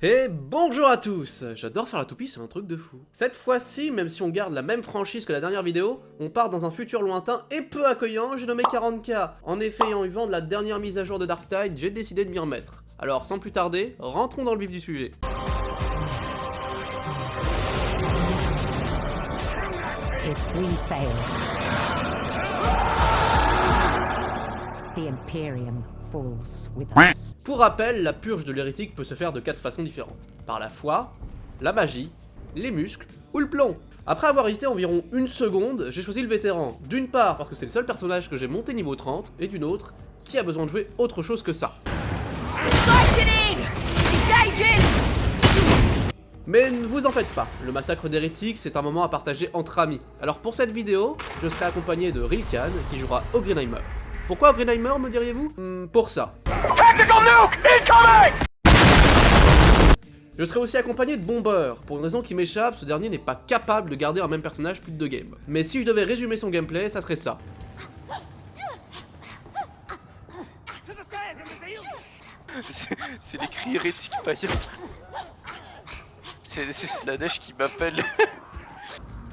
Et bonjour à tous. J'adore faire la toupie, c'est un truc de fou. Cette fois-ci, même si on garde la même franchise que la dernière vidéo, on part dans un futur lointain et peu accueillant, j'ai nommé 40K. En effet, ayant eu vent de la dernière mise à jour de Darktide, j'ai décidé de m'y remettre. Alors sans plus tarder, rentrons dans le vif du sujet. If we fail, the Imperium falls with us. Pour rappel, la purge de l'hérétique peut se faire de 4 façons différentes. Par la foi, la magie, les muscles ou le plomb. Après avoir hésité environ une seconde, j'ai choisi le vétéran. D'une part parce que c'est le seul personnage que j'ai monté niveau 30, et d'une autre, qui a besoin de jouer autre chose que ça. Mais ne vous en faites pas, le massacre d'hérétiques c'est un moment à partager entre amis. Alors pour cette vidéo, je serai accompagné de Rilkan qui jouera Ogrynheimer. Pourquoi Ogrynheimer me diriez-vous? Pour ça. Je serai aussi accompagné de Bomber. Pour une raison qui m'échappe, ce dernier n'est pas capable de garder un même personnage plus de 2 games. Mais si je devais résumer son gameplay, ça serait ça. C'est les cris hérétiques païens. C'est Slanesh qui m'appelle.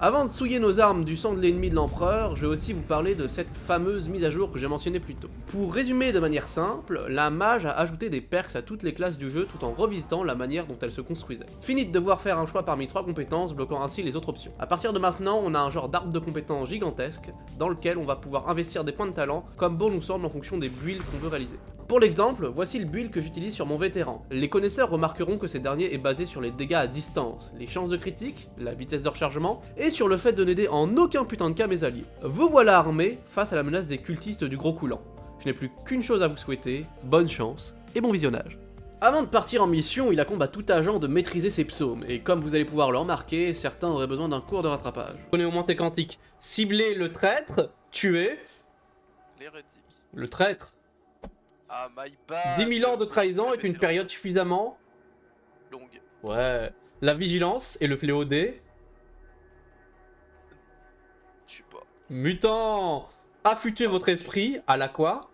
Avant de souiller nos armes du sang de l'ennemi de l'empereur, je vais aussi vous parler de cette fameuse mise à jour que j'ai mentionnée plus tôt. Pour résumer de manière simple, la mage a ajouté des perks à toutes les classes du jeu tout en revisitant la manière dont elles se construisaient. Fini de devoir faire un choix parmi 3 compétences, bloquant ainsi les autres options. A partir de maintenant, on a un genre d'arbre de compétences gigantesque, dans lequel on va pouvoir investir des points de talent comme bon nous semble en fonction des builds qu'on veut réaliser. Pour l'exemple, voici le build que j'utilise sur mon vétéran. Les connaisseurs remarqueront que ce dernier est basé sur les dégâts à distance, les chances de critique, la vitesse de rechargement, et sur le fait de n'aider en aucun putain de cas mes alliés. Vous voilà armés face à la menace des cultistes du gros coulant. Je n'ai plus qu'une chose à vous souhaiter, bonne chance et bon visionnage. Avant de partir en mission, il incombe à tout agent de maîtriser ses psaumes, et comme vous allez pouvoir le remarquer, certains auraient besoin d'un cours de rattrapage. Prenez au moins tes cantiques. Cibler le traître, tuer L'hérétique. le traître. Ah, my bad. 10 000 ans de trahison est une période suffisamment longue. Ouais. La vigilance et le fléau des Je sais pas. mutants. Affûtez votre esprit à la quoi?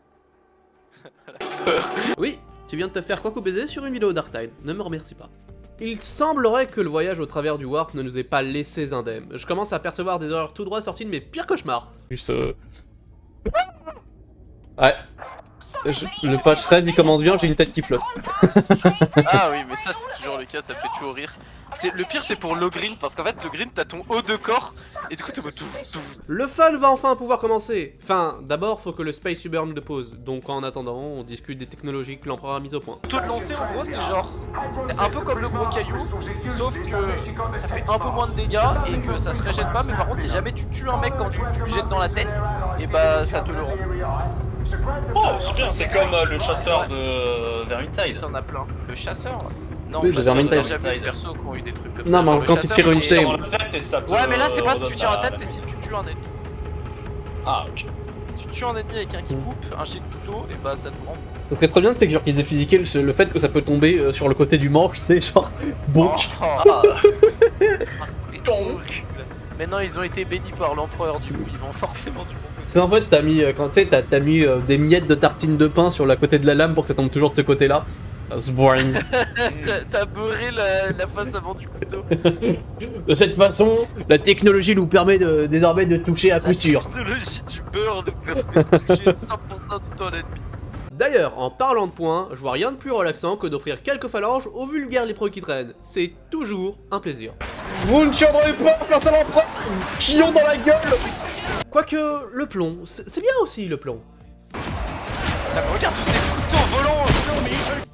Oui, tu viens de te faire quoi qu'au baiser sur une vidéo Darktide, ne me remercie pas. Il semblerait que le voyage au travers du Warp ne nous ait pas laissés indemnes. Je commence à percevoir des horreurs tout droit sorties de mes pires cauchemars. Juste Ouais. Le patch 13 il commence bien, j'ai une tête qui flotte. Ah oui, mais ça c'est toujours le cas, ça me fait toujours rire. Le pire c'est pour l'Ogryn, parce qu'en fait l'Ogryn t'as ton haut de corps, et du coup tu vas tout. Le fun va enfin pouvoir commencer. Enfin, d'abord faut que le Space Uber nous le pose. Donc en attendant, on discute des technologies que l'empereur a mises au point. Le taux de lancer en gros c'est genre un peu comme le gros caillou, sauf que ça fait un peu moins de dégâts et que ça se régène pas, mais par contre si jamais tu tues un mec quand tu le jettes dans la tête, et bah ça te le rend. Oh, c'est bien, c'est comme le chasseur de Vermintide. T'en as plein. Le chasseur non, Oui, parce le que Vermintide. j'ai jamais eu de perso qui ont eu des trucs comme Non, ça. mais genre le quand tu chasseur, tires une c'est- tête. Dans la tête et ça te Ouais, mais là c'est pas si tu redonne tires en ta- tête, c'est si tu tues un ennemi. Ah, ok. Si tu tues un ennemi avec un qui coupe, un jet de couteau, et bah ça te rend. Ce serait très bien, tu sais, que genre qu'ils aient physiqué le fait que ça peut tomber sur le côté du manche, tu sais, genre bonk. Oh, Ah, c'était horrible. Maintenant ils ont été bénis par l'empereur, du coup ils vont forcément du bon côté. C'est en fait, t'as mis, quand tu sais, t'as mis des miettes de tartine de pain sur la côté de la lame pour que ça tombe toujours de ce côté-là. C'est boring. T'as beurré la face avant du couteau. De cette façon, la technologie nous permet désormais de toucher à coup sûr. La technologie du beurre nous permet de toucher 100% de ton ennemi. D'ailleurs, en parlant de points, je vois rien de plus relaxant que d'offrir quelques phalanges aux vulgaires lépreux qui traînent. C'est toujours un plaisir. Vous ne tiendrez pas face à l'empereur, chillon dans la gueule. Quoique, le plomb, c'est bien aussi le plomb. Ah, mais regarde tous ces couteaux volants.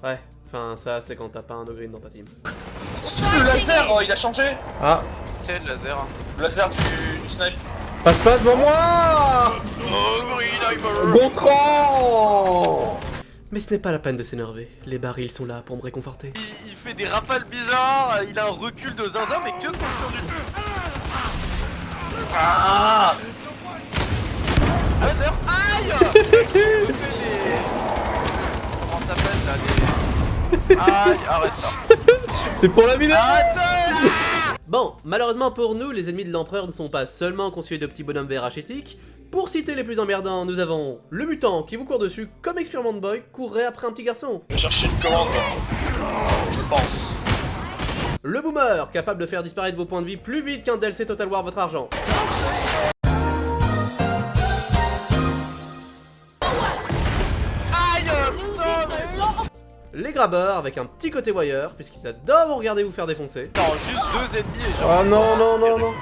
Ouais, enfin ça c'est quand t'as pas un Ogryn dans ta team. le laser, il a changé. Ah, Quel laser. Le laser du snipe. passe pas devant moi. Oh, Greenheimer. Gontran. Mais ce n'est pas la peine de s'énerver, les barils sont là pour me réconforter. Il fait des rafales bizarres, il a un recul de zinzin, mais que conscient du feu. Ah, Laser. Aïe. Il fait les... Comment ça s'appelle là les... Aïe, arrête là. C'est pour la vidéo. Arrête. Bon, malheureusement pour nous, les ennemis de l'empereur ne sont pas seulement constitués de petits bonhommes verts achétiques. Pour citer les plus emmerdants, nous avons le mutant qui vous court dessus comme Experiment Boy courrait après un petit garçon. je vais chercher une commande, je pense. Le boomer, capable de faire disparaître vos points de vie plus vite qu'un DLC Total War votre argent. Aïe, non, Les grabbeurs, avec un petit côté voyeur, puisqu'ils adorent vous regarder vous faire défoncer. non, juste 2 ennemis et genre. Ah je non, pense, non, c'est non, terrible. non.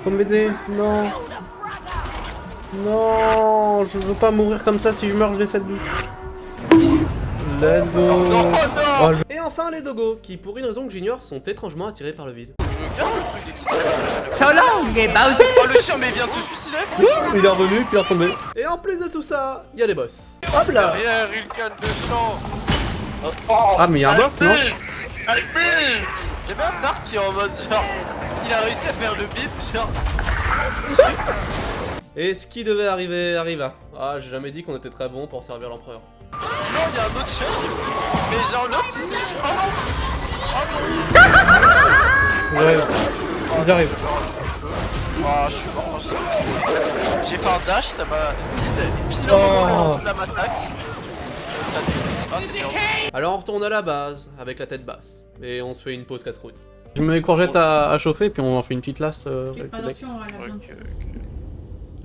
Faut m'aider, non. Non, je veux pas mourir comme ça, si je meurs je laisse cette douche. Let's go. Non, non. Oh, et enfin les dogos, qui pour une raison que j'ignore sont étrangement attirés par le vide. Je garde le truc d'équipement. So long, Bowser! Oh, le chien, mais il vient de se suicider. Il est revenu, puis il est retombé. Et en plus de tout ça, il y a des boss. Hop là. Derrière, il calme de sang. Ah mais il y a un boss, non? Allez, plus. J'aime bien Dark qui est en mode genre. Il a réussi à faire le beat, genre. Et ce qui devait arriver arriva. Ah, j'ai jamais dit qu'on était très bon pour servir l'empereur. Non, il y a un autre chien. Mais genre l'autre ici. Oh non. J'arrive. J'arrive. Oh, je suis mort. J'ai fait un dash, ça m'a vide. Et pile au moment où on lance la m'attaque. Ça dégoûte. Ah, c'est bien. Alors on retourne à la base, avec la tête basse. Et on se fait une pause casse-croûte. Je mets mes courgettes à chauffer, puis on en fait une petite lasse. Pas d'option à la viande.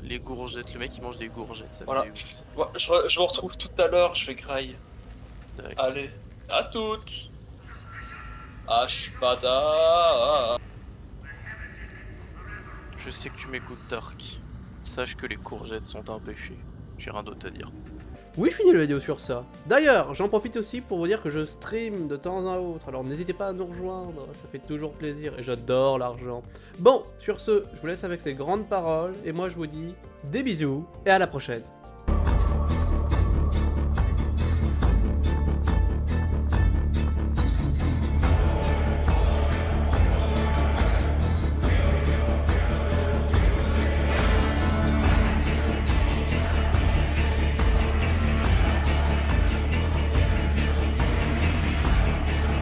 Les gourgettes, le mec il mange des gourgettes, ça Voilà. me dégoûte. Ouais, je vous retrouve tout à l'heure, je vais graille. D'accord. Allez, à toutes. Ashpada. Je sais que tu m'écoutes, Dark. Sache que les courgettes sont un péché. J'ai rien d'autre à dire. Oui, je finis la vidéo sur ça. D'ailleurs, j'en profite aussi pour vous dire que je stream de temps à autre, alors n'hésitez pas à nous rejoindre, ça fait toujours plaisir et j'adore l'argent. Bon, sur ce, je vous laisse avec ces grandes paroles et moi je vous dis des bisous et à la prochaine.